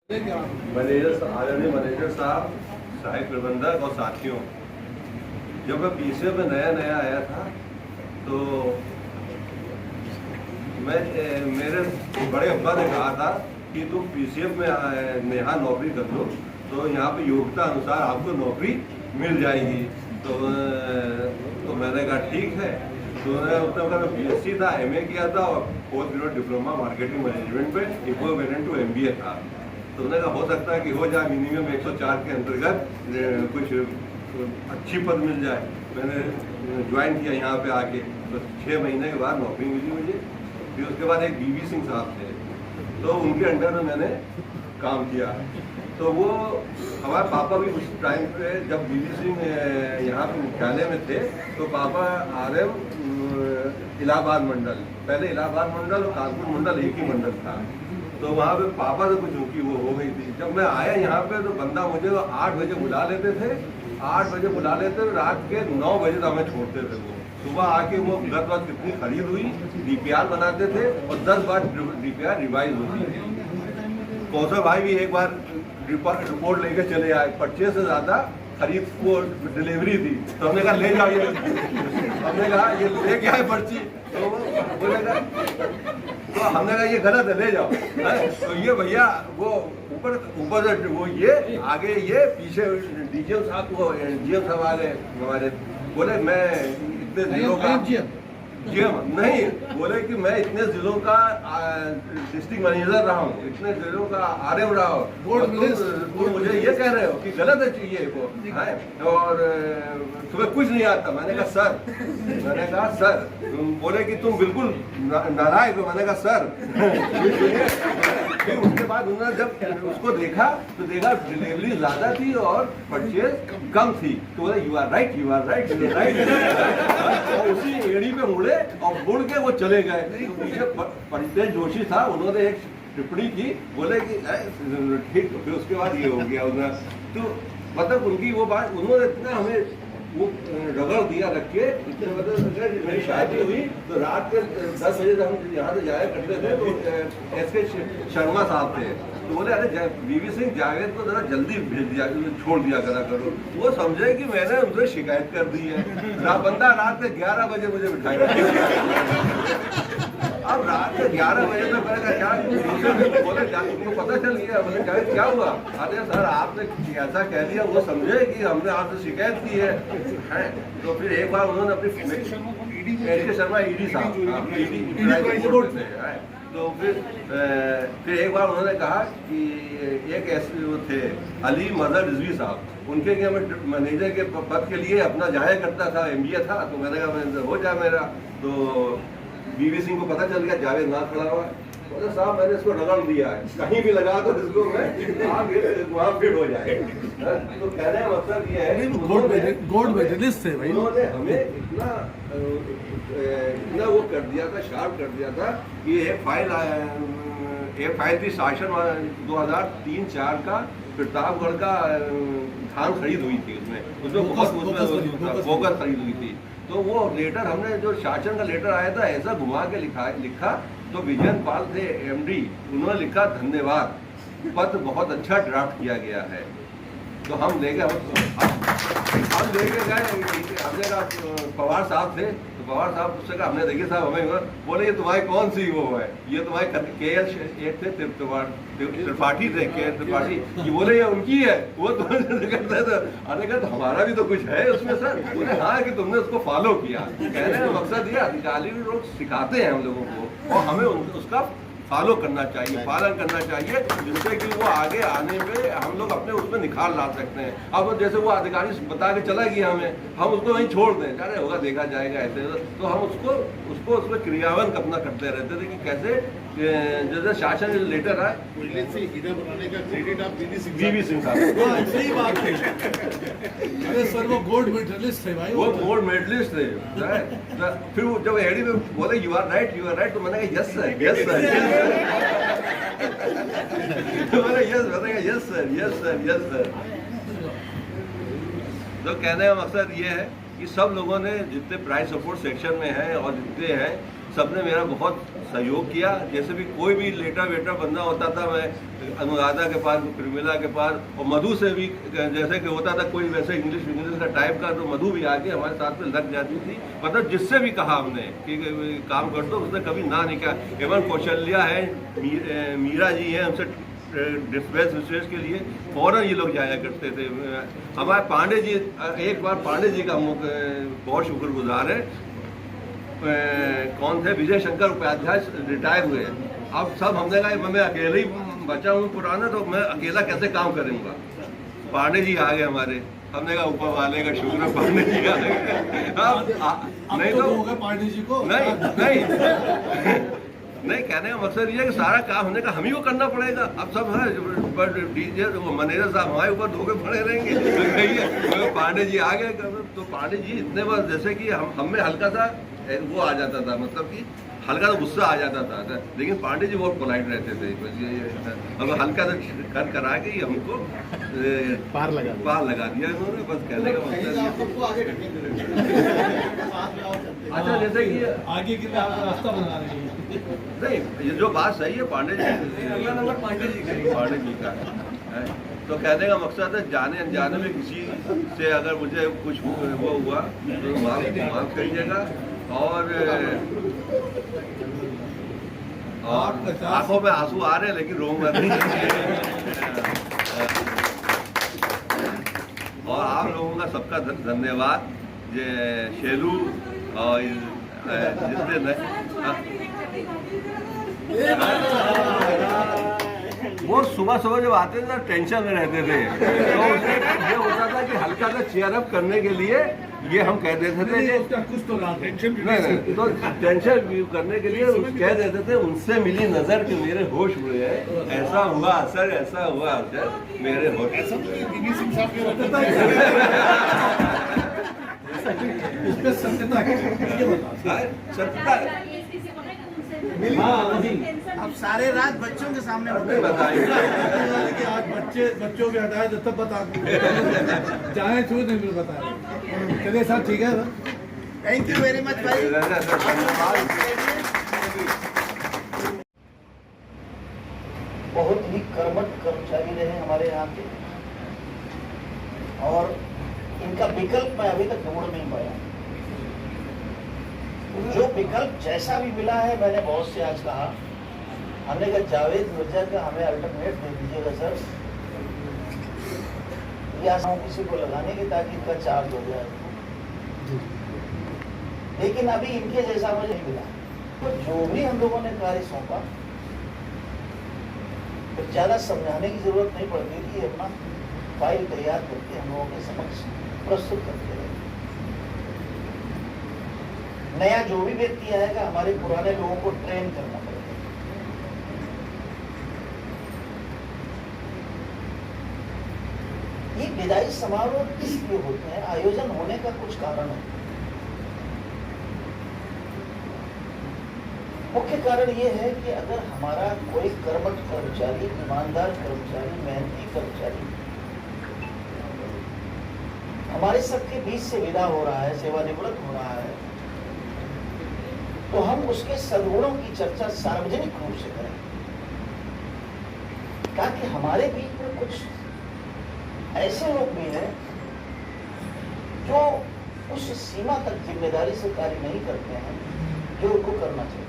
आदरणीय मैनेजर साहब, सहायक प्रबंधक और साथियों, जब मैं पीसीएफ में नया आया था तो मेरे बड़े अब्बा ने कहा था कि तुम पीसीएफ में यहाँ नौकरी कर लो तो यहाँ पे योग्यता अनुसार आपको नौकरी मिल जाएगी। तो मैंने कहा ठीक है। तो मैं बीएससी था, एमए किया था और post graduate diploma marketing management पे इक्विवेलेंट टू एमबीए था। तो उन्होंने कहा हो सकता है कि हो जाए, मिनिमम 104 के अंतर्गत कुछ अच्छी पद मिल जाए। मैंने ज्वाइन किया यहाँ पे आके, तो 6 महीने के बाद नौकरी मिली मुझे। फिर उसके बाद एक बीवी सिंह साहब थे, तो उनके अंडर में मैंने काम किया। तो वो हमारे पापा भी उस टाइम पे जब बीवी सिंह यहाँ पे मुख्यालय में थे तो पापा आरएम इलाहाबाद मंडल, पहले इलाहाबाद मंडल और कानपुर मंडल एक ही मंडल था, तो वहाँ पे पापा से कुछ उनकी वो हो गई थी। जब मैं आया यहाँ पे तो बंदा मुझे 8 बजे बुला लेते थे, 8 बजे बुला लेते, रात के 9 बजे तक हमें छोड़ते थे। वो सुबह आके वो गत बात कितनी खरीद हुई, डीपीआर बनाते थे और 10 बार डीपीआर रिवाइज होती थी। कौशल भाई भी एक बार रिपोर्ट लेके चले आए, 25 से ज्यादा खरीद को डिलीवरी थी। तो हमने कहा ले जाओ ये, हमने कहा ये लेके आए पर्ची, तो बोलेगा, तो हमने कहा ये गलत है ले जाओ है? तो ये भैया वो ऊपर से वो ये आगे ये पीछे डीजीएम साहब को जीएम साहब आ गए हमारे, बोले मैं इतने जिलों का जीएम नहीं, बोले कि मैं इतने जिलों का डिस्ट्रिक्ट मैनेजर रहा हूँ, इतने जिलों का आरएम रहा हूँ, तुम मुझे ये कह रहे हो कि गलत है चाहिए वो है और तुम्हें कुछ नहीं आता। मैंने कहा सर, तुम बोले कि तुम बिल्कुल नाराज हो। मैंने कहा सर फिर उसके बाद उन्होंने जब उसको देखा तो देखा डिलीवरी ज्यादा थी और परचेज कम थी, तो बोले यू आर राइट और उसी एड़ी पे मुड़े और मुड़ के वो चले गए। पीछे परितेश जोशी था, उन्होंने एक टिप्पणी की, बोले कि ठीक, फिर उसके बाद ये हो गया उधर। तो मतलब उनकी वो बात, उन्होंने इतना हमें वो रगड़ दिया रख के, मतलब मेरी शादी हुई तो रात के 10 बजे हम यहाँ से जाया करते थे, तो एस के शर्मा साहब थे, तो बोले अरे बीवी सिंह जावेद को जरा जल्दी भेज दिया, छोड़ दिया करो। वो समझे कि मैंने उनसे शिकायत कर दी है। बंदा रात के 11 बजे मुझे बिठाया। अब रात के 11 बजे तक मैंने कहा क्या, बोले उनको पता चल गया। बोले क्या हुआ? अरे सर आपने ऐसा कह दिया, वो समझे कि हमने आपसे शिकायत की है। तो फिर एक बार उन्होंने अपनी शर्मा ईडी साहब तो फिर एक बार उन्होंने कहा कि एक ऐसे वो थे अली मजहर रिजवी साहब, उनके लिए मैं मैनेजर के पद के लिए अपना जाया करता था, एमबीए था, तो मैंने कहा मैनेजर हो जाए मेरा। तो बीवी सिंह को पता चल गया जावेद ना खड़ा हुआ, बोले साहब मैंने इसको रगड़ दिया है, कहीं भी लगा दो इसको मैं आप वहाँ फिट हो जाए। तो कहने का मतलब ये है गोल्ड मेडलिस्ट थे भाई, उन्होंने हमें इतना वो कर दिया था, शार्प कर दिया था कि एक फाइल थी शासन 2003-4 का, प्रतापगढ़ का धान खरीद हुई थी, उसमें बहुत फोकस खरीद हुई थी। तो वो लेटर हमने जो शासन का लेटर आया था ऐसा घुमा के लिखा तो विजयन पाल थे एमडी, उन्होंने लिखा धन्यवाद, पत्र बहुत अच्छा ड्राफ्ट किया गया है। तो हम लेके गए, हमने कहा पवार साहब थे, तो पवार साहब उससे कहा, हमने देखिए साहब हमें, बोले ये तुम्हारी कौन सी वो है, ये तुम्हारे KL एक थे त्रिपाठी थे, KL त्रिपाठी, ये बोले ये उनकी है, वो तुम्हें करते थे। अरे कहा तो हमारा भी तो कुछ है उसमें सर। बोले हाँ कि तुमने उसको फॉलो किया। कहने का मकसद ये अधिकारी लोग सिखाते हैं हम लोगों को और हमें उसका फॉलो करना चाहिए, पालन करना चाहिए, जिससे कि वो आगे आने में हम लोग अपने उसमें निखार ला सकते हैं। अब जैसे वो अधिकारी बता के चला गया हमें, हम उसको वहीं छोड़ दें, अरे होगा देखा जाएगा ऐसे, तो हम उसमें क्रियान्वयन अपना करते रहते थे कि कैसे जैसे शासन लेटर आए बनाने का क्रेडिट आप बीवी सिंह साहब। सही बात है। अरे सर वो गोल्ड मेडलिस्ट थे भाई, वो गोल्ड मेडलिस्ट थे। फिर जब एडी में बोले यू आर राइट, तो मैंने कहा यस सर तो मैंने यस सर। तो कहने का मकसद ये है कि सब लोगों ने जितने प्राइस सपोर्ट सेक्शन में हैं और जितने हैं सबने मेरा बहुत सहयोग किया। जैसे भी कोई भी लेटर वेटर बनना होता था, मैं अनुराधा के पास, प्रेमिला के पास, और मधु से भी जैसे कि होता था कोई वैसे इंग्लिश का टाइप का, तो मधु भी आके हमारे साथ में लग जाती थी। मतलब जिससे भी कहा हमने कि काम कर दो, उसने कभी ना नहीं कहा। एवं कौशल्या है, मीरा जी हैं, उनसे डिस्पैच विशेष के लिए फौरन ये लोग जाया करते थे। हमारे पांडे जी, एक बार पांडे जी का हम बहुत शुक्रगुजार है। कौन थे, विजय शंकर उपाध्याय रिटायर हुए। अब सब हमने कहा मैं अकेले ही बचा हूँ पुराना, तो मैं अकेला कैसे काम करूँगा। पांडे जी आ गए हमारे, हमने कहा ऊपर वाले का शुक्र है, पांडे जी आ गए। नहीं तो पांडे जी को नहीं कहने का मकसद ये है कि सारा काम हमने कहा हम ही को करना पड़ेगा। अब सब है डीजे मैनेजर साहब हमारे ऊपर धोखे पड़े रहेंगे। पांडे जी आ गए, तो पांडे जी इतने बार जैसे कि हम में हल्का सा वो आ जाता था, मतलब कि हल्का सा गुस्सा आ जाता था, लेकिन पांडे जी बहुत पोलाइट रहते थे। अब हल्का सा करा के ही हमको पार लगा दिया इन्होंने। बस कहने का मतलब अच्छा, जैसे कि आगे के लिए आप रास्ता बना रहे हैं। नहीं, ये जो बात सही है पांडे जी का है। तो कहने का मकसद है जाने अनजाने में किसी से अगर मुझे कुछ वो हुआ तो माफ करिएगा। और आंखों में आंसू आ रहे हैं, लेकिन रोऊंगा नहीं। और आप लोगों का सबका धन्यवाद। शेलू और जितने वो सुबह जब आते थे टेंशन में रहते थे, तो ये होता था कि हल्का सा चेयर अप करने के लिए ये हम कह देते थे कि कुछ तो टेंशन नहीं, तो टेंशन करने के लिए कह देते थे उनसे मिली नजर कि मेरे होश उड़े हैं, ऐसा हुआ असर, ऐसा हुआ असर, मेरे होश। सत्यता अब सारे रात बच्चों के सामने कि आज बच्चों के हटाए तो तब बता चाहे छू नहीं मिल बताया। चलिए सर, ठीक है sir, thank you very much भाई। बहुत ही कर्मठ कर्मचारी रहे हमारे यहाँ के, और इनका विकल्प मैं अभी तक ढूंढ नहीं पाया। जो विकल्प जैसा भी मिला है, मैंने बहुत से आज कहा, हमने कहा जावेद मिर्जा का हमें अल्टरनेट दे दीजिएगा सर, या किसी को लगाने की ताकि इनका चार्ज हो जाए। लेकिन अभी इनके जैसा मुझे नहीं मिला। तो जो भी हम लोगों ने कार्य सौंपा, तो ज्यादा समझाने की जरूरत नहीं पड़ती थी। अपना फाइल तैयार करके हम लोगों के समक्ष प्रस्तुत करते रहे। नया जो भी व्यक्ति आएगा, हमारे पुराने लोगों को ट्रेन करना पड़ेगा। ये विदाई समारोह किस लिए होते हैं? आयोजन होने का कुछ कारण है। मुख्य कारण ये है कि अगर हमारा कोई कर्मठ कर्मचारी, ईमानदार कर्मचारी, मेहनती कर्मचारी हमारे सबके बीच से विदा हो रहा है, सेवानिवृत्त हो रहा है, तो हम उसके सद्गुणों की चर्चा सार्वजनिक रूप से करें, ताकि हमारे बीच में कुछ ऐसे लोग भी हैं जो उस सीमा तक जिम्मेदारी से कार्य नहीं करते हैं जो उनको करना चाहिए।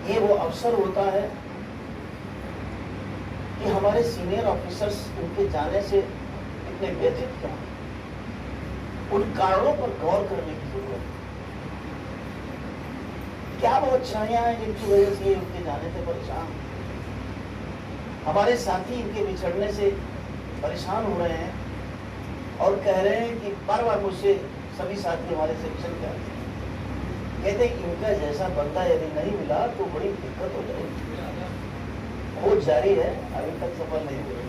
ये वो अवसर होता है कि हमारे सीनियर ऑफिसर्स उनके जाने से इतने व्यथित क्यों, उन कारणों पर गौर करने की जरूरत है। क्या वो अच्छाइयां हैं जिनकी वजह से ये उनके जाने से परेशान, हमारे साथी इनके बिछड़ने से परेशान हो रहे हैं और कह रहे हैं कि बार बार मुझसे सभी साथी हमारे सेक्शन के आते हैं, कहते हैं इनका जैसा बंदा यदि नहीं मिला तो बड़ी दिक्कत हो जाएगी। खोज जारी है, अभी तक सफल नहीं हुई।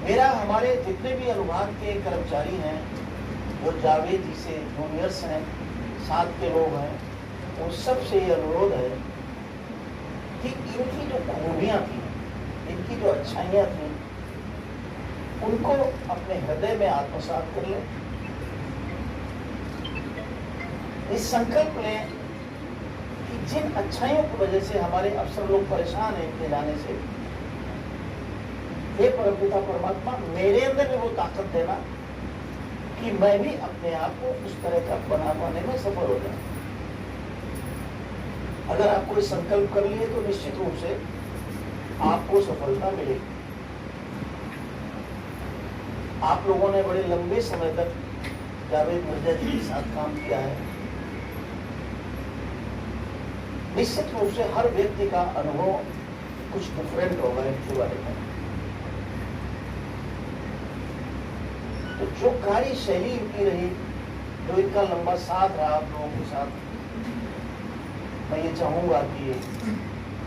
मेरा हमारे जितने भी अनुभाग के कर्मचारी हैं, जो जावेद जी से जूनियर्स हैं, साथ के लोग हैं, उन सब से ये अनुरोध है कि इनकी जो खूबियां थी, इनकी जो अच्छाइयां थी, उनको अपने हृदय में आत्मसात कर लें इस संकल्प लें कि जिन अच्छाइयों की वजह से हमारे अफसर लोग परेशान हैं इनके जाने से, हे परमपिता परमात्मा मेरे अंदर भी वो ताकत देना कि मैं भी अपने आप को उस तरह का बना पाने में सफल हो जाऊं। अगर आप कोई संकल्प कर लिए तो निश्चित रूप से आपको सफलता मिलेगी। आप लोगों ने बड़े लंबे समय तक जावेद मिर्जा जी के साथ काम किया है। निश्चित रूप से हर व्यक्ति का अनुभव कुछ डिफरेंट होगा इनके बारे में। तो जो कार्य शैली इनकी रही, जो इनका लंबा साथ रहा आप लोगों के साथ, मैं ये चाहूंगा कि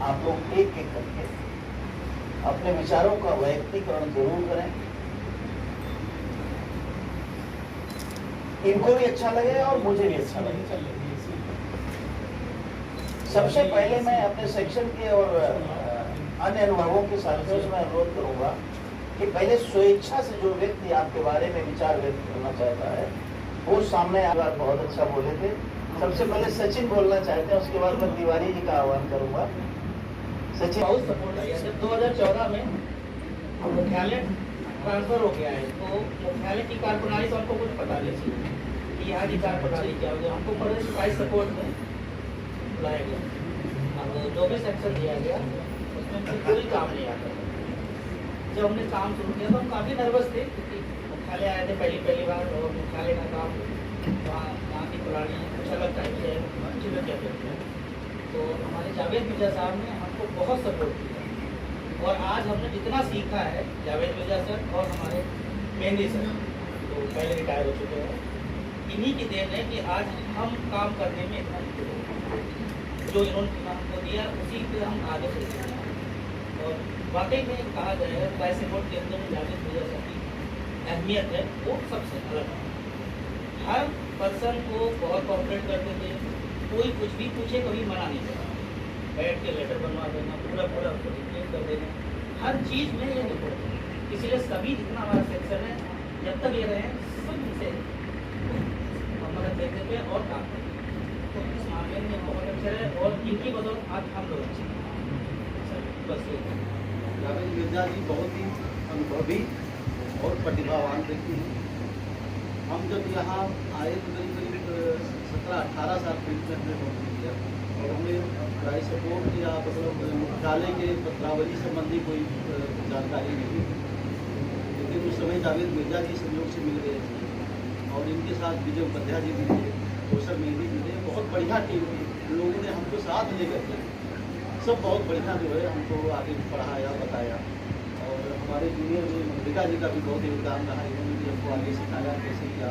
आप लोग एक एक करके अपने विचारों का व्यक्तिकरण जरूर करें। इनको भी अच्छा लगे और मुझे भी अच्छा लगे। सबसे पहले मैं अपने सेक्शन के और अन्य अनुभवों के साथियों से मैं अनुरोध करूंगा कि पहले स्वेच्छा से जो व्यक्ति आपके बारे में विचार व्यक्त करना चाहता है वो सामने आकर बहुत अच्छा बोले थे। सबसे पहले सचिन बोलना चाहते हैं, उसके बाद मैं तिवारी जी का आह्वान करूंगा। सचिन बहुत सपोर्ट किया। जब 2014 में मुख्यालय ट्रांसफर हो गया है तो मुख्यालय की कार्यप्रणाली तो हमको कुछ पता नहीं थी कि यहाँ की कार्यप्रणाली क्या होगी। हमको प्रदेश वाइस सपोर्ट में बुलाया गया। अब जो भी सेक्शन दिया गया उसमें कोई काम नहीं आता। जब हमने काम शुरू किया तो हम काफ़ी नर्वस थे क्योंकि मुख्यालय आए थे पहली बार और मुख्यालय का काम वहाँ की प्रणाली कुछ अलग टाइप से अच्छी लग जाती है। तो हमारे जावेद मिर्जा साहब ने हमको बहुत सपोर्ट किया और आज हमने जितना सीखा है जावेद मिर्जा सर और हमारे मेहंदी सर तो पहले रिटायर हो चुके हैं, इन्हीं की देन है कि आज हम काम करने में इतना जो इन्होंने हमको दिया उसी पे हम आगे बढ़ते हैं। और वाकई में कहा जाए वाइस सपोर्ट के अंदर जावेद मिर्जा सर की अहमियत है वो सबसे अलग है। हर पर्सन को बहुत कॉपरेट करते थे, कोई कुछ भी पूछे कभी मना नहीं करा, बैठ के लेटर बनवा देना, पूरा रिप्लेस कर देना, हर चीज़ में ये रिपोर्ट है। इसीलिए सभी जितना हमारा सेक्शन है जब तक ये रहे सब इनसे मदद देते थे और काम करते थे। तो इस मामले में बहुत अच्छा है और इनकी बदौलत आज हम लोग अच्छे हैं। बस जावेद मिर्जा जी बहुत ही अनुभवी और प्रतिभावान व्यक्ति हैं। हम जब यहाँ आए तो करीब 17-18 साल पहले हमने नौकरी किया और हमें प्राइस सपोर्ट या मतलब मुख्यालय के पत्रावली संबंधी कोई जानकारी नहीं थी। लेकिन उस समय जावेद मिर्जा जी संयोग से मिल गए थे और इनके साथ विजय उपाध्याय जी भी थे, कौशल मेहंदी भी थे। बहुत बढ़िया टीम थी। लोगों ने हमको साथ लेकर के सब बहुत बढ़िया जो है हमको आगे पढ़ाया बताया। और हमारे जूनियर जो मल्लिका जी का भी बहुत योगदान रहा। इन्होंने भी हमको आगे सिखाया कैसे क्या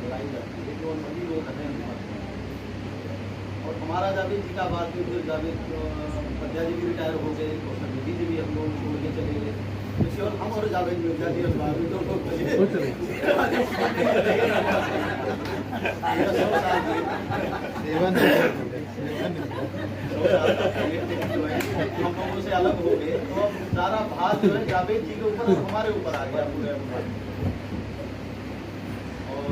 बनाई जाती है, जो सभी लोग हैं और हमारा जावेद जी का बाद में फिर जावेद उपाध्याय जी भी रिटायर हो गए, कौशल मेहंदी जी भी हम लोग छोड़ के चले गए। तो केवल हम और जावेद मिर्जा जी बाद में दो लोग हम लोगों से अलग हो गए तो अब सारा भार जो है जावेद जी के ऊपर हमारे ऊपर आ गया पूरे। और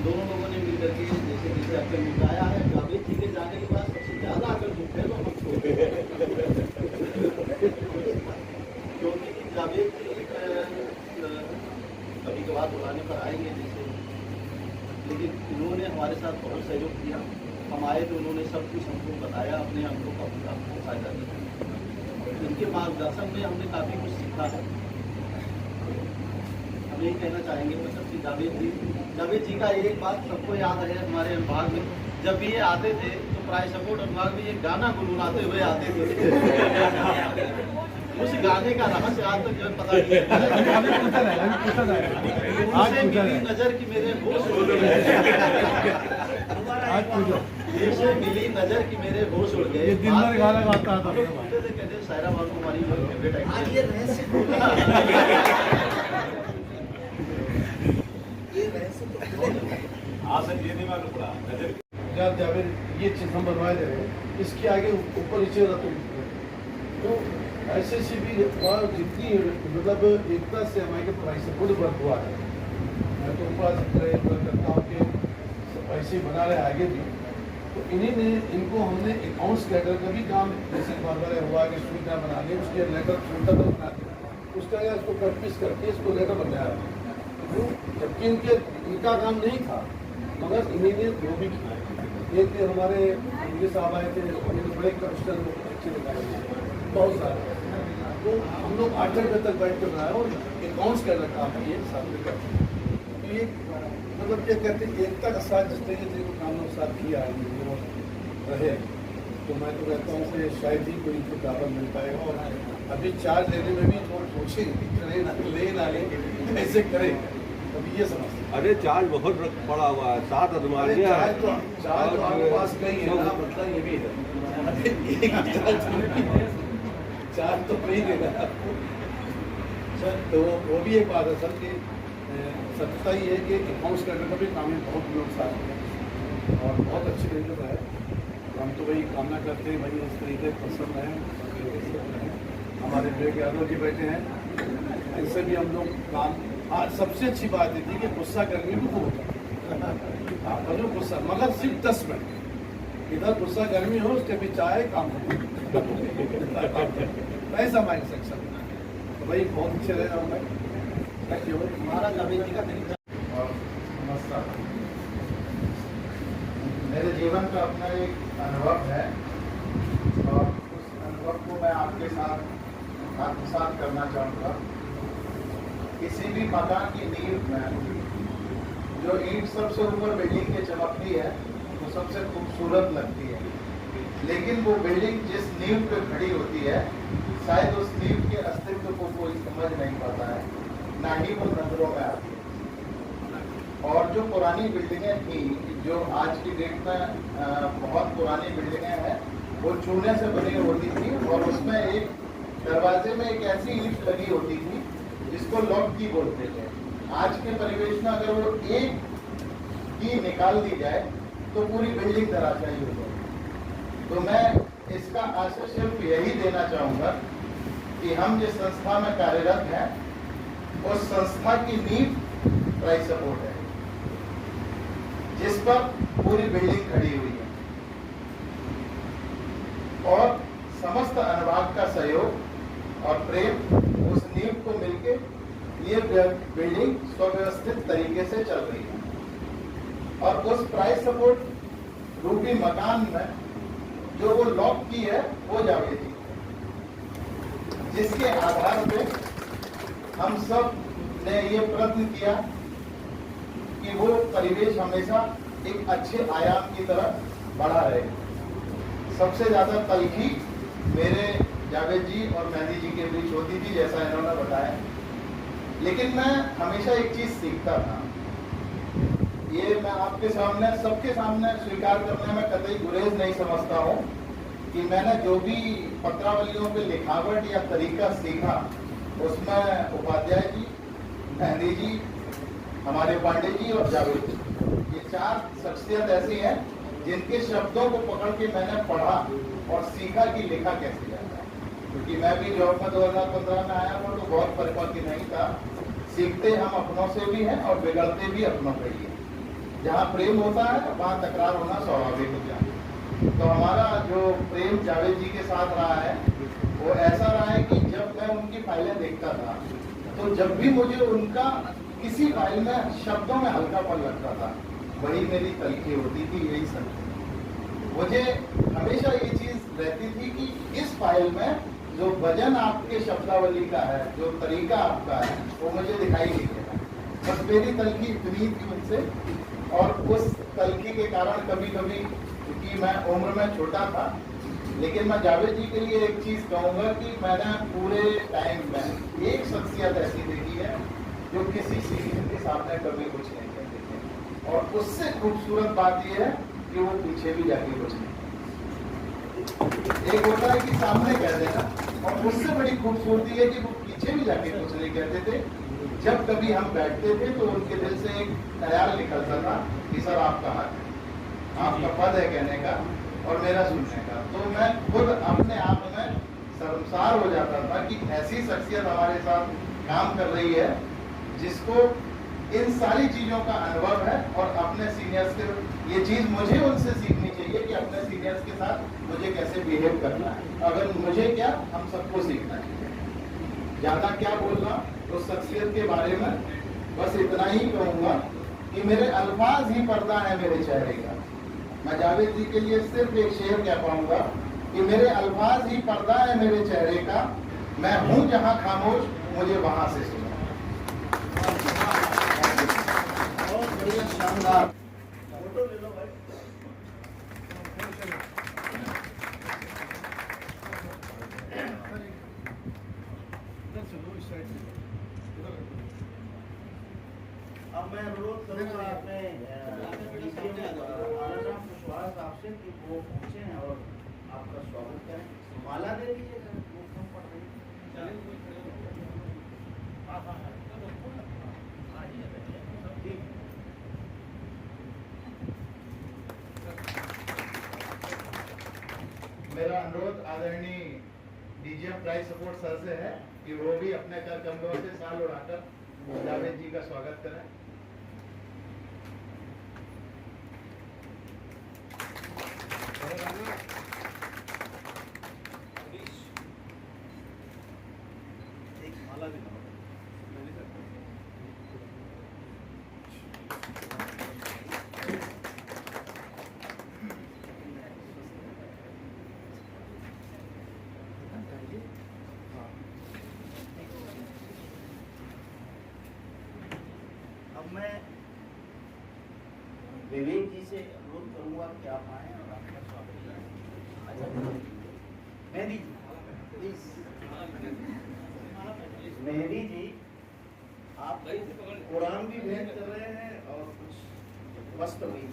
दोनों लोगों ने मिलकर के जैसे जैसे आपने निपटाया है, जावेद जी के जाने के बाद सबसे ज्यादा अगर दुख है तो हमको, क्योंकि जावेद जी कभी कभार बुलाने पर आएंगे जैसे, लेकिन इन्होंने हमारे साथ बहुत सहयोग किया। हम आए तो उन्होंने सब कुछ हमको बताया, अपने अनुभव का पूरा फायदा दिया। इनके मार्गदर्शन में हमने काफ़ी कुछ सीखा है। हम यही कहना चाहेंगे मतलब कि जावेद जी का एक बात सबको याद है हमारे विभाग में, जब भी ये आते थे तो प्राय सपोर्ट विभाग में एक गाना गुनगुनाते हुए आते थे। उस गाने का रहस्य आज तक जो पता नहीं है। मिली नजर की मेरे होश उड़ गए, मिली नजर की मेरे होश उड़ गए। ये दिन भर गाना गाता था। कहते सायरा बाबू हमारी फेवरेट जावेद ये चीज हम बनवाए दे रहे हैं, इसके आगे ऊपर नीचे तो ऐसे से भी वहाँ जितनी मतलब एकता से हमारे प्राइस सपोर्ट वर्क हुआ है। मैं तो ऊपर प्रयत्न करता हूँ कि ऐसे बना रहे आगे भी तो इन्हीं ने इनको हमने अकाउंट्स कैडर का भी काम जैसे बार हुआ कि सुविधा बना ली, उसके लेटर फोल्डर बना दिया, उसका या इसको कट पीस करके इसको लेटर बनाया, तो जबकि इनका काम नहीं था, मगर इन्हीं ने जो भी किया। एक हमारे ये साहब आए थे, उन्होंने बड़े कमिश्नर अच्छे निकाले बहुत सारे, तो हम लोग 8 बजे तक बैठ कर बनाया और अकाउंट्स कैडर काम है ये सामने करते हैं। ये मतलब क्या कहते हैं, एकता का साथ जिस तरीके से काम लोग साथ किया है वो रहे, तो मैं तो कहता हूँ कि शायद ही कोई इनको दावा मिल पाएगा। और अभी चार्ज लेने में भी थोड़ा सोचेंगे करें ना ले ना ले कैसे करें, अभी ये समझते हैं। अरे चार्ज बहुत पड़ा हुआ है, 7 अलमारियाँ हैं। चार्ज तो आपके पास नहीं है ना, मतलब ये भी है चार्ज तो नहीं देगा आपको सर। तो वो भी एक बात है सर कि सत्यता ही है कि अकाउंट्स करने का भी काम है, बहुत लोग साथ हैं और बहुत अच्छी तरीके से है। हम तो वही कामना करते हैं भाई इस तरीके पसंद है। हमारे विवेक यादव जी बैठे हैं, इनसे भी हम लोग काम। आज सबसे अच्छी बात ये थी कि गुस्सा करने भी खूब होता है, गुस्सा मगर सिर्फ 10 मिनट इधर गुस्सा गर्मी हो, उसके भी चाहे काम ऐसा माइंड सेक्शन। तो भाई बहुत अच्छे रहे हम भाई, हमारा जावेद जी का तरीका और नमस्कार। मेरे जीवन का अपना एक अनुभव है और उस अनुभव को मैं आपके साथ आत्मसात करना चाहूँगा। किसी भी मकान की नींव में जो ईंट सबसे ऊपर बिल्डिंग के चमकती है वो सबसे खूबसूरत लगती है, लेकिन वो बिल्डिंग जिस नींव पे खड़ी होती है शायद उस नींव के अस्तित्व को कोई समझ नहीं पाता है, ना ही वो नजरों में आती है। और जो पुरानी बिल्डिंगें थी, जो आज की डेट में बहुत पुरानी बिल्डिंगें हैं, वो चूने से बनी होती थी और उसमें एक दरवाजे में एक ऐसी ईंट लगी होती थी जिसको लॉक की बोलते थे। आज के परिवेश में अगर वो एक की निकाल दी जाए तो पूरी बिल्डिंग धराशायी हो जाए। तो मैं इसका आशय सिर्फ यही देना चाहूँगा कि हम जिस संस्था में कार्यरत हैं उस संस्था की नींव प्राइस सपोर्ट है, जिस पर पूरी बिल्डिंग खड़ी हुई है और समस्त अनुभाग का सहयोग और प्रेम उस नींव को मिलके ये बिल्डिंग सुव्यवस्थित तरीके से चल रही है। और उस प्राइस सपोर्ट रूपी मकान में जो वो लॉक की है वो जावेद जी, जिसके आधार पे हम सब ने ये प्रयत्न किया कि वो परिवेश हमेशा एक अच्छे आयाम की तरफ बढ़ा रहे। सबसे ज्यादा तलखी मेरे जावेद जी और मेहंदी जी के बीच होती थी, जैसा इन्होंने बताया, लेकिन मैं हमेशा एक चीज सीखता था। ये मैं आपके सामने सबके सामने स्वीकार करने में कतई गुरेज नहीं समझता हूँ कि मैंने जो भी पत्रावलियों पे लिखावट या तरीका सीखा उसमें उपाध्याय जी, मेहंदी जी, हमारे पांडे जी और जावेद जी, ये 4 शख्सियत ऐसी हैं जिनके शब्दों को पकड़ के मैंने पढ़ा और सीखा कि लिखा कैसे जाता है। क्योंकि मैं भी जॉब में 2015 में आया था तो बहुत परिपक्व नहीं था। सीखते हम अपनों से भी हैं और बिगड़ते भी अपनों पे ही है। जहाँ प्रेम होता है वहाँ तकरार होना स्वाभाविक होता है। तो हमारा जो प्रेम जावेद जी के साथ रहा है वो ऐसा रहा है कि जब मैं उनकी फाइलें देखता था तो जब भी मुझे उनका किसी फाइल में शब्दों में हल्कापन लगता था वही मेरी तलखी होती थी। यही सब मुझे हमेशा ये चीज रहती थी कि इस फाइल में जो वजन आपके शब्दावली का है, जो तरीका आपका है, वो मुझे दिखाई नहीं देता। बस मेरी तलखी इतनी थी उनसे और उस तलखी के कारण कभी कभी, क्योंकि मैं उम्र में छोटा था, लेकिन मैं जावेद जी के लिए एक चीज कहूँगा कि मैंने पूरे टाइम में एक शख्सियत ऐसी देखी है जो किसी सीनियर के सामने कभी कुछ नहीं कहते थे और उससे खूबसूरत बात यह है कि वो पीछे भी जाके कुछ नहीं। एक होता है कि सामने कह देना और उससे बड़ी खूबसूरती है कि वो पीछे भी जाके कुछ नहीं कहते थे। जब कभी हम बैठते थे तो उनके दिल से एक ख्याल निकलता था कि सर आपका हक है, आपका पद है कहने का और मेरा सुनने का। तो मैं खुद अपने आप में शर्मसार हो जाता था कि ऐसी शख्सियत हमारे साथ काम कर रही है जिसको इन सारी चीजों का अनुभव है और अपने सीनियर्स के ये चीज मुझे उनसे सीखनी चाहिए। चाहिए कि अपने सीनियर्स के साथ मुझे कैसे बिहेव करना है। अगर मुझे क्या, हम सबको सीखना है। ज्यादा क्या बोलना उस शख्सियत के बारे में, बस इतना ही कहूंगा कि मेरे अल्फाज ही पर्दा है मेरे चेहरे का। मैं जावेद जी के लिए सिर्फ एक शेर कह पाऊंगा कि मेरे अल्फाज ही पर्दा है मेरे चेहरे का, मैं हूं जहां खामोश, मुझे वहां से सुनो। बहुत बढ़िया, शानदार। फोटो ले लो भाई। अब मैं अनुरोध करूंगा अपने आनंदराम कुशवाहा साहब से कि वो पहुंचे हैं और आपका स्वागत करें। माला दे दीजिएगा। मेरा अनुरोध आदरणीय डीजीएम प्राइज सपोर्ट सर से है कि वो भी अपने कर कमरों से साल उड़ाकर जावेद जी का स्वागत करें। एक माला भी दो। अब मैं विवेक जी से अनुरोध करूंगा कि आप आए और आपका स्वागत करें। अच्छा, मेहदी जी प्लीज। मेहदी जी, आप कुरान भी भेंट कर रहे हैं और कुछ वस्त्र भी।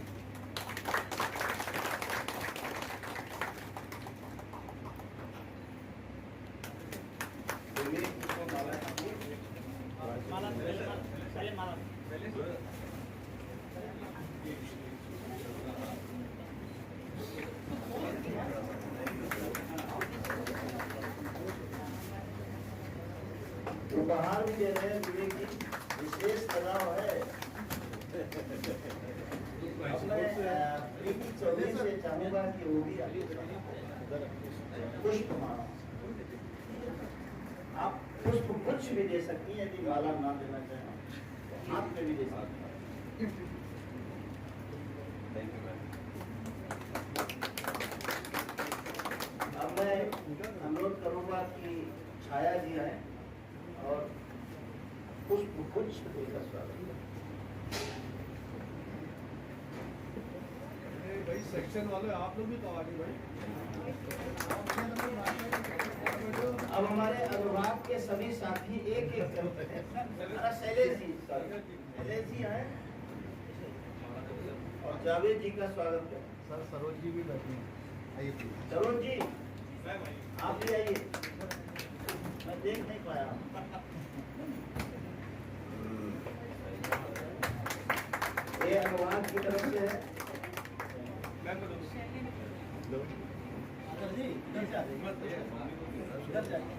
विवेक जी को माला चाहिए। पहले माला उपहार भी दे रहे हैं विवेक जी, विशेष तनाव है। अपने प्रीति चौधरी से चाहूंगा कि वो भी पुष्प माला, आप पुष्प गुच्छ भी दे सकती हैं यदि माला ना देना चाहें, हाथ में भी दे सकती हैं। अब मैं अनुरोध करूंगा कि छाया जी आए और पुष्प गुच्छ देकर स्वागत करें। भाई सेक्शन वाले आप लोग भी तो आगे भाई। अब हमारे अनुभाग के सभी साथी एक एक करते हैं। शैलेश जी आए और जावेद जी का स्वागत करें। सर सरोज जी भी बैठे हैं, आइए। सरोज जी आप भी आइए, मैं देख नहीं पाया। ये अनुभाग की तरफ से है। जी इधर जाइए, इधर जाइए।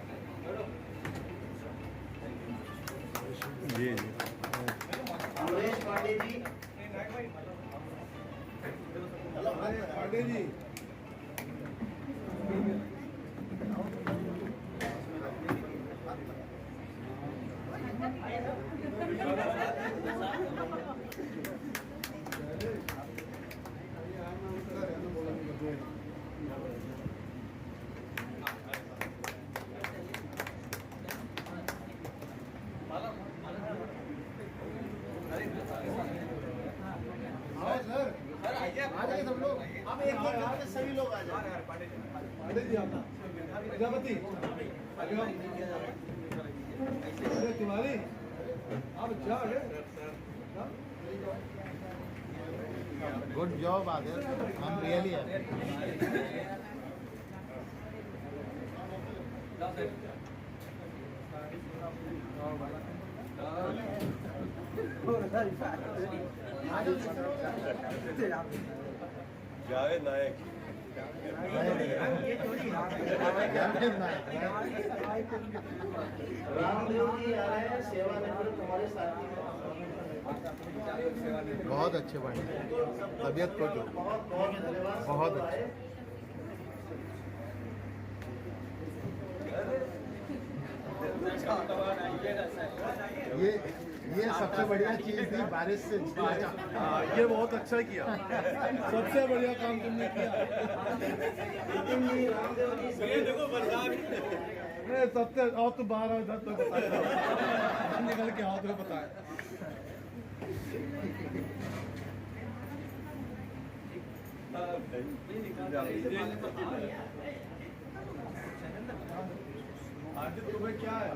जी अमरेश पांडे जी, पांडे जी सब लोग अब एक एक करके सभी लोग आ जाए। पांडे जी आप प्रजापति अरे तिवारी आप जा गुड जॉब आदिल, हम रियली है। जावेद नायक रामदेव जी आ रहे हैं, सेवानिवृत्त हमारे साथी हैं। बहुत अच्छे बने, तबीयत को जो बहुत अच्छे। ये सबसे बढ़िया चीज थी, बारिश से बचा। ये बहुत अच्छा किया, सबसे बढ़िया काम तुमने किया। नहीं सबसे, और तो बाहर आओ, इधर तो बताया निकल के आओ तो बताया। आज तुम्हें क्या है?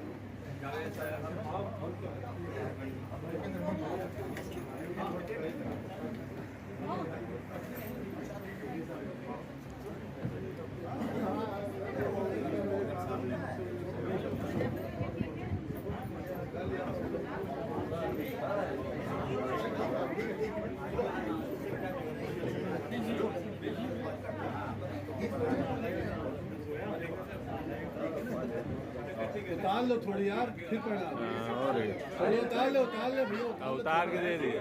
उतार लो थोड़ी यार, फिर पढ़ा। थोड़ी उतार लो भैया, उतार के दे दिया।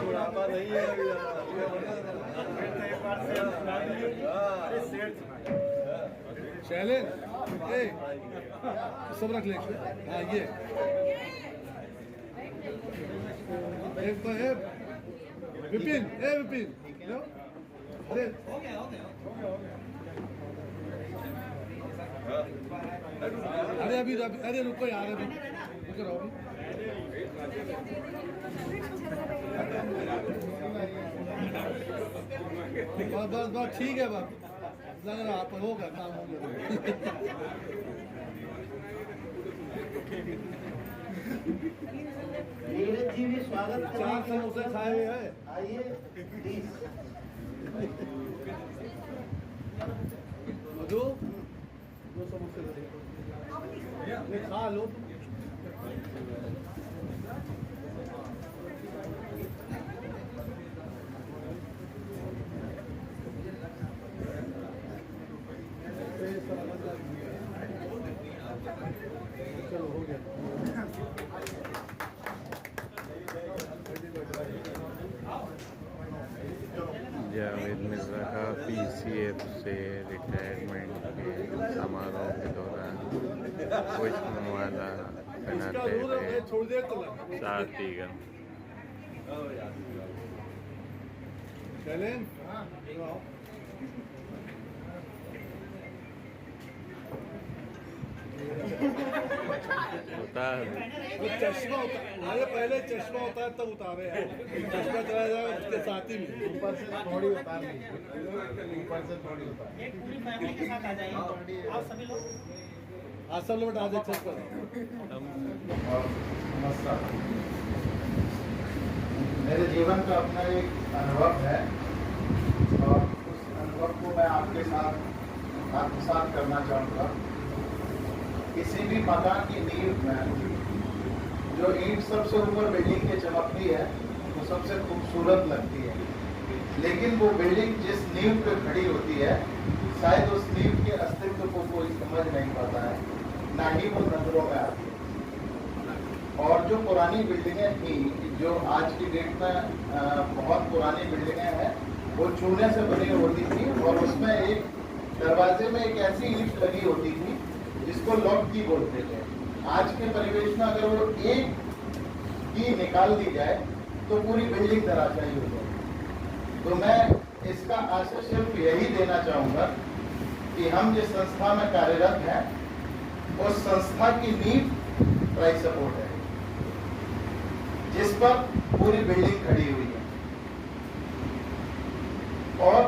बुढ़ापा नहीं है शैलेश, सब रख ले। हाँ ये एक तो है विपिन, विपिन लो। अरे अभी अरे रुको यार, अभी रुको रहो। बस ठीक है, बस लग रहा आप होगा काम हो गया। नीरज जी भी स्वागत 4 समोसे खाए हुए हैं। आइए प्लीज। दो समोसे खा लो। चलो हो गया। जावेद मिर्जा का पीसीएफ से रिटायरमेंट के समारोह के दौरान पुष्पमाला पहनाते हुए साथीगण। उतार चश्मा उतारे, पहले चश्मा उतार तब उतारे हैं। चश्मा चला जाएगा उसके साथ ही में। ऊपर से थोड़ी उतारनी, ऊपर से थोड़ी उतार। एक पूरी फैमिली के साथ आ जाइए आप सभी लोग। आज सब लोग बता दे छत पर। और नमस्कार। मेरे जीवन का अपना एक अनुभव है और उस अनुभव को मैं आपके साथ आत्मसात करना चाहूँगा। किसी भी मकान की नींव में जो ईंट सबसे ऊपर बिल्डिंग के चमकती है वो सबसे खूबसूरत लगती है, लेकिन वो बिल्डिंग जिस नींव पे खड़ी होती है शायद उस नींव के अस्तित्व को कोई समझ नहीं पाता है, ना ही वो नजरों में आती है। और जो पुरानी बिल्डिंगें थी, जो आज की डेट में बहुत पुरानी बिल्डिंगें हैं, वो चूने से बनी होती थी और उसमें एक दरवाजे में एक ऐसी ईंट लगी होती थी जिसको लॉक की बोलते थे। आज के परिवेश में अगर वो एक की निकाल दी जाए तो पूरी बिल्डिंग धराशायी हो जाए। तो मैं इसका आशय सिर्फ यही देना चाहूँगा कि हम जिस संस्था में कार्यरत हैं उस संस्था की नींव प्राइस सपोर्ट है, जिस पर पूरी बिल्डिंग खड़ी हुई है और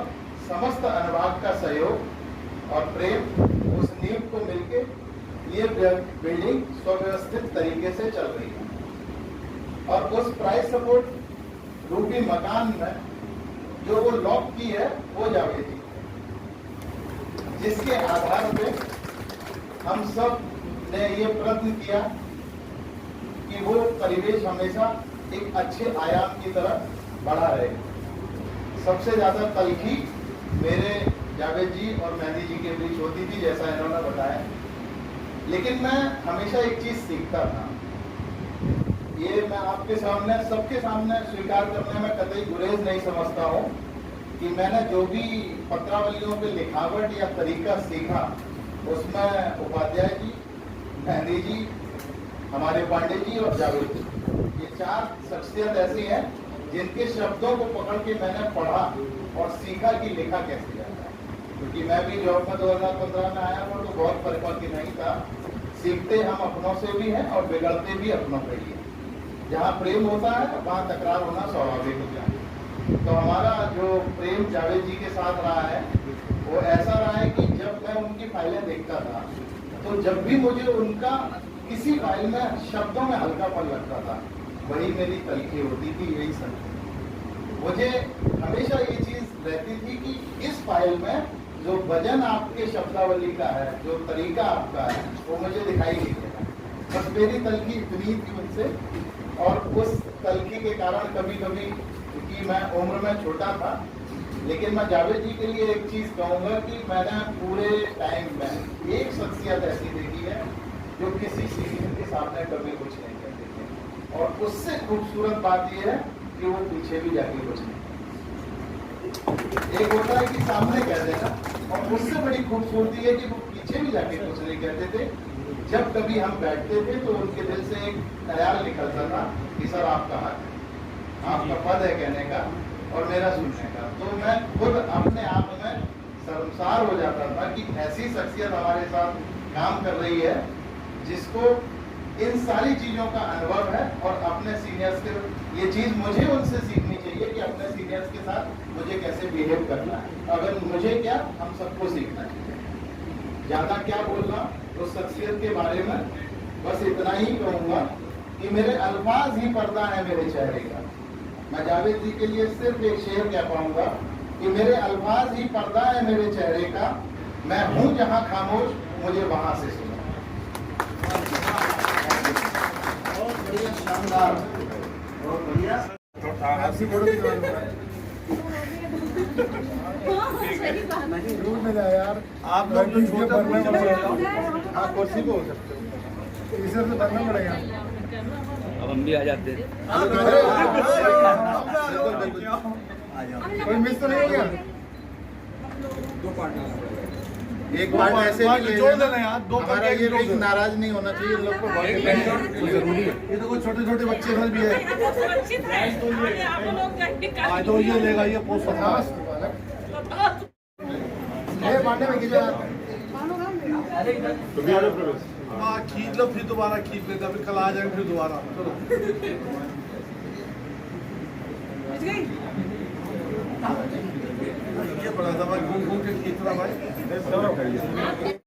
समस्त अनुभाग का सहयोग और प्रेम उस नींव को मिलके ये बिल्डिंग सुव्यवस्थित तरीके से चल रही है। और उस प्राइस सपोर्ट रूपी मकान में जो वो लॉक की है वो जावेद जी, जिसके आधार पे हम सब ने ये प्रयत्न किया कि वो परिवेश हमेशा एक अच्छे आयाम की तरफ बढ़ा रहे। सबसे ज्यादा तलखी मेरे जावेद जी और मेहंदी जी के बीच होती थी, जैसा इन्होंने बताया। लेकिन मैं हमेशा एक चीज सीखता था, ये मैं आपके सामने सबके सामने स्वीकार करने में कतई गुरेज नहीं समझता हूँ कि मैंने जो भी पत्रावलियों पे लिखावट या तरीका सीखा उसमें उपाध्याय जी, मेहंदी जी, हमारे पांडे जी और जावेद जी, ये 4 शख्सियत ऐसी हैं जिनके शब्दों को पकड़ के मैंने पढ़ा और सीखा कि लिखा कैसे जाता है। क्योंकि मैं भी जॉब में 2015 में आया था तो बहुत परिपक्व नहीं था। सीखते हम अपनों से भी हैं और बिगड़ते भी अपनों पे ही हैं। जहाँ प्रेम होता है वहाँ तकरार होना स्वाभाविक हो जाता है। तो हमारा जो प्रेम जावेद जी के साथ रहा है वो ऐसा रहा है कि जब मैं उनकी फाइलें देखता था तो जब भी मुझे उनका किसी फाइल में शब्दों में हल्कापन लगता था वही मेरी तलखी होती थी, यही सब। मुझे हमेशा ये चीज रहती थी कि इस फाइल में जो वजन आपके शब्दावली का है, जो तरीका आपका है, वो मुझे दिखाई नहीं देगा। बस मेरी तलखी इतनी थी उनसे, और उस तलखी के कारण कभी कभी, क्योंकि मैं उम्र में छोटा था, लेकिन मैं जावेद जी के लिए एक चीज कहूंगा कि मैंने पूरे टाइम में एक शख्सियत ऐसी देखी है जो किसी सीनियर के सामने कभी कुछ नहीं कहते थे, और उससे खूबसूरत बात यह है कि वो पीछे भी जाके कुछ नहीं कहते। एक होता है कि सामने कह देना, और उससे बड़ी खूबसूरती है कि वो पीछे भी जाके कुछ नहीं कहते थे। जब कभी हम बैठते थे तो उनके दिल से एक ख्याल निकलता था कि सर आपका हक है, आपका पद है कहने का और मेरा सुनने का। तो मैं खुद अपने आप में शर्मसार हो जाता था कि ऐसी शख्सियत हमारे साथ काम कर रही है जिसको इन सारी चीजों का अनुभव है, और अपने सीनियर्स के ये चीज मुझे उनसे सीखनी चाहिए कि अपने सीनियर्स के साथ मुझे कैसे बिहेव करना है। अगर मुझे क्या, हम सबको सीखना चाहिए। ज्यादा क्या बोलना उस शख्सियत के बारे में, बस इतना ही कहूंगा कि मेरे अल्फाज ही पर्दा है मेरे चेहरे का। मैं जावेद जी के लिए सिर्फ एक शेर कह पाऊंगा कि मेरे अल्फाज ही पर्दा है मेरे चेहरे का, मैं हूं जहां खामोश, मुझे वहां से सुनो। बहुत बढ़िया, शानदार, बहुत बढ़िया। रूल में जाए यार, आप लोग तो छोटे बनने पड़ेगा। हाँ, कुर्सी पे हो सकते हो, इसे तो बनना पड़ेगा। अब हम भी आ जाते हैं। कोई मिस तो नहीं हो गया? एक बार ऐसे भी जोड़ देना यार, 2 हमारा ये लोग नाराज नहीं होना चाहिए, लोग को जरूरी है। ये तो कुछ छोटे छोटे बच्चे घर भी है। तो ये लेगा, ये पोस्ट 50 पांडे में खींच लो, फिर दोबारा खींच लेते, अभी कल आ जाएंगे फिर दोबारा। ये बड़ा दबा घूम घूम के खींच रहा भाई।